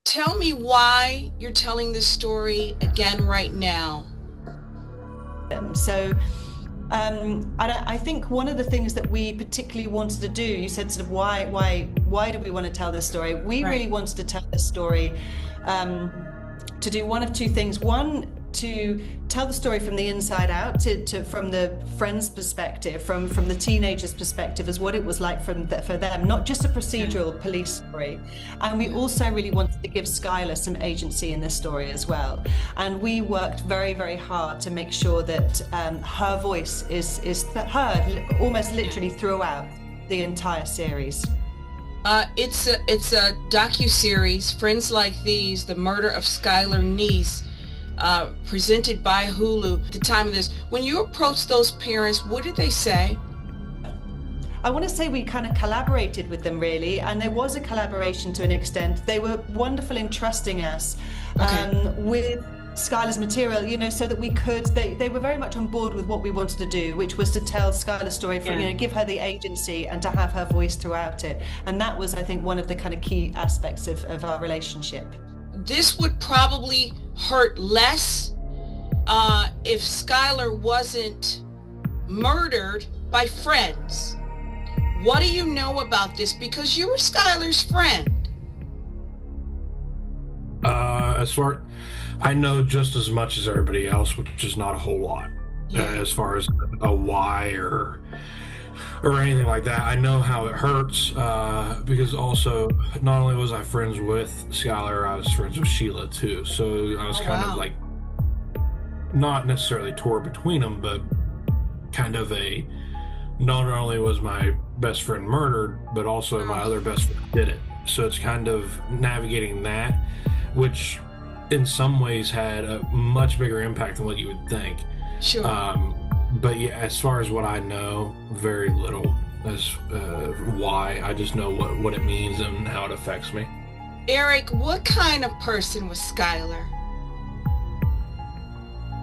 Tell me why you're telling this story again right now. So, I think one of the things that we particularly wanted to do, you said sort of why do we want to tell this story? We really Right. wanted to tell this story to do one of two things. One, to tell the story from the inside out, from the friend's perspective, from the teenager's perspective, as what it was like for them, not just a procedural police story. And we also really wanted to give Skyler some agency in this story as well. And we worked very, very hard to make sure that her voice is heard almost literally throughout the entire series. It's a docu-series, Friends Like These, The Murder of Skyler Niece, presented by Hulu at the time of this. When you approached those parents, what did they say? I want to say we kind of collaborated with them, really, and there was a collaboration to an extent. They were wonderful in trusting us with Skylar's material, so that we could, they were very much on board with what we wanted to do, which was to tell Skylar's story, give her the agency and to have her voice throughout it. And that was, I think, one of the kind of key aspects of our relationship. This would probably hurt less if Skyler wasn't murdered by friends. What do you know about this? Because you were Skyler's friend. I know just as much as everybody else, which is not a whole lot, as far as a why or anything like that. I know how it hurts because also not only was I friends with Skyler, I was friends with Sheila too. So I was kind of like not necessarily torn between them, but kind of not only was my best friend murdered, but also my other best friend did it. So it's kind of navigating that, which in some ways had a much bigger impact than what you would think. Sure. But yeah, as far as what I know, very little as why. I just know what it means and how it affects me. Eric, what kind of person was Skyler?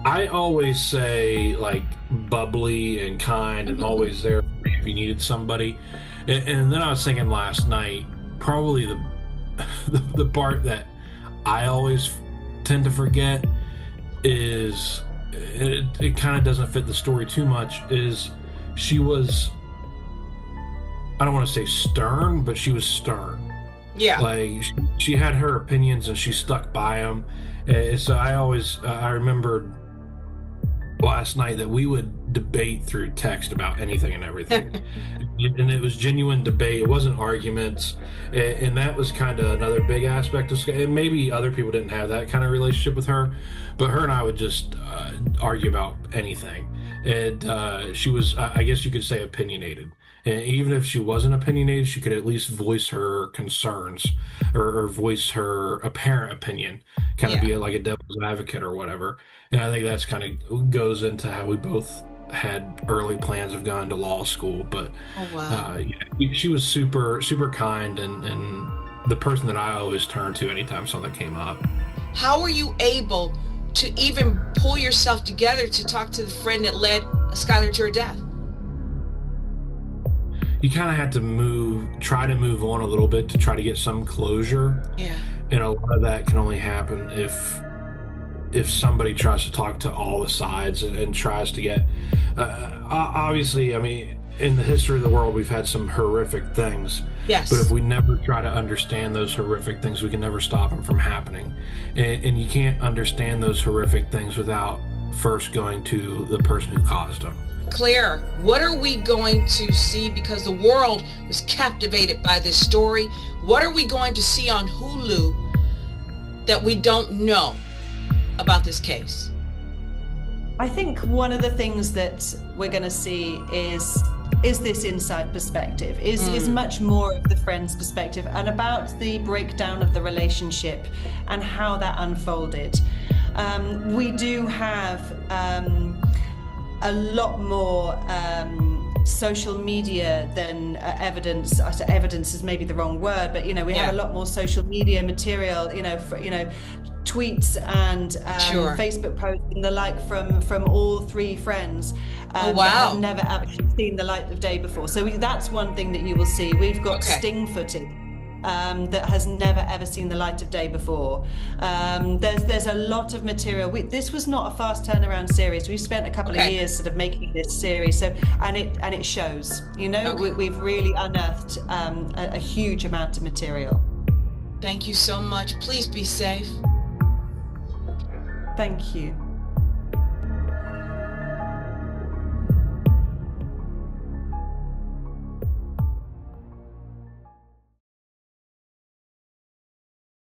I always say like bubbly and kind and always there for you if you needed somebody. And then I was thinking last night, probably the part that I always tend to forget is it kind of doesn't fit the story too much, is she was, I don't want to say stern, but she was stern. Yeah. Like she had her opinions and she stuck by them. So I remembered last night that we would debate through text about anything and everything. And it was genuine debate. It wasn't arguments. And that was kind of another big aspect of Sky. And maybe other people didn't have that kind of relationship with her, but her and I would just argue about anything. And she was, I guess you could say, opinionated. And even if she wasn't opinionated, she could at least voice her concerns or voice her apparent opinion, kind of be like a devil's advocate or whatever. And I think that's kind of goes into how we both had early plans of going to law school. But she was super, super kind and the person that I always turned to anytime something came up. How were you able to even pull yourself together to talk to the friend that led Skyler to her death? You kind of had to try to move on a little bit to try to get some closure. Yeah. And a lot of that can only happen if somebody tries to talk to all the sides and tries to get, obviously, I mean, in the history of the world, we've had some horrific things. Yes. But if we never try to understand those horrific things, we can never stop them from happening. And you can't understand those horrific things without first going to the person who caused them. Claire, what are we going to see? Because the world was captivated by this story. What are we going to see on Hulu that we don't know about this case? I think one of the things that we're going to see is this inside perspective, is much more of the friend's perspective and about the breakdown of the relationship and how that unfolded. We do have a lot more social media than evidence. I say evidence is maybe the wrong word, but we have a lot more social media material, tweets and Facebook posts and the like from all three friends that have never actually seen the light of day before. So that's one thing that you will see. We've got sting footage that has never ever seen the light of day before. There's a lot of material. This was not a fast turnaround series. We spent a couple of years sort of making this series, so and it shows. You know, we've really unearthed a huge amount of material. Thank you so much. Please be safe. Thank you.